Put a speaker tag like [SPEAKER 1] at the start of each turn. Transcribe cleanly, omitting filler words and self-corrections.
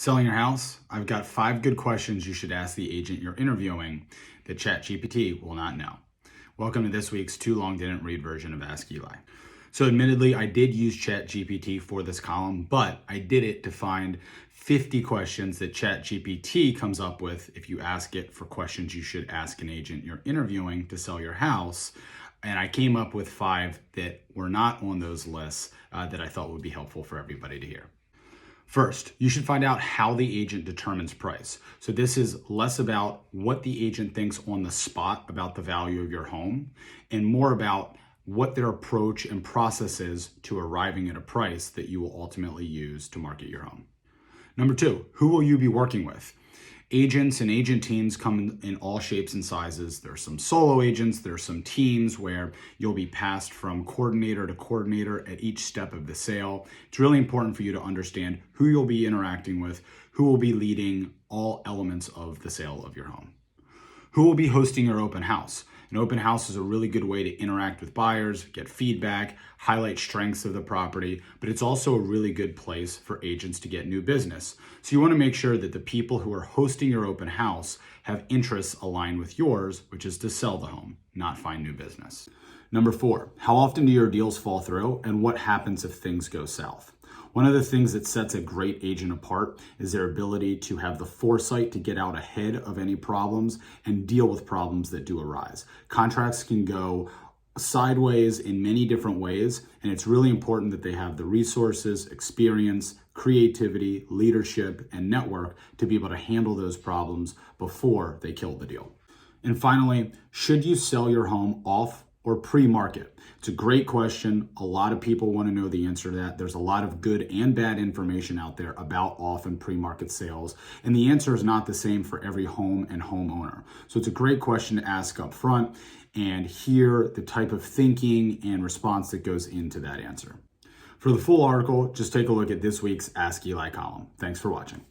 [SPEAKER 1] Selling your house? I've got 5 good questions you should ask the agent you're interviewing that ChatGPT will not know. Welcome to this week's Too Long Didn't Read version of Ask Eli. So admittedly, I did use ChatGPT for this column, but I did it to find 50 questions that ChatGPT comes up with if you ask it for questions you should ask an agent you're interviewing to sell your house. And I came up with 5 that were not on those lists that I thought would be helpful for everybody to hear. First, you should find out how the agent determines price. So this is less about what the agent thinks on the spot about the value of your home and more about what their approach and process is to arriving at a price that you will ultimately use to market your home. Number 2, who will you be working with? Agents and agent teams come in all shapes and sizes. There's some solo agents, there's some teams where you'll be passed from coordinator to coordinator at each step of the sale. It's really important for you to understand who you'll be interacting with, who will be leading all elements of the sale of your home. Who will be hosting your open house? An open house is a really good way to interact with buyers, get feedback, highlight strengths of the property, but it's also a really good place for agents to get new business. So you want to make sure that the people who are hosting your open house have interests aligned with yours, which is to sell the home, not find new business. Number 4, how often do your deals fall through and what happens if things go south? One of the things that sets a great agent apart is their ability to have the foresight to get out ahead of any problems and deal with problems that do arise. Contracts can go sideways in many different ways, and it's really important that they have the resources, experience, creativity, leadership, and network to be able to handle those problems before they kill the deal. And finally, should you sell your home off or pre-market? It's a great question. A lot of people want to know the answer to that. There's a lot of good and bad information out there about off and pre-market sales, and the answer is not the same for every home and homeowner. So it's a great question to ask up front and hear the type of thinking and response that goes into that answer. For the full article, just take a look at this week's Ask Eli column. Thanks for watching.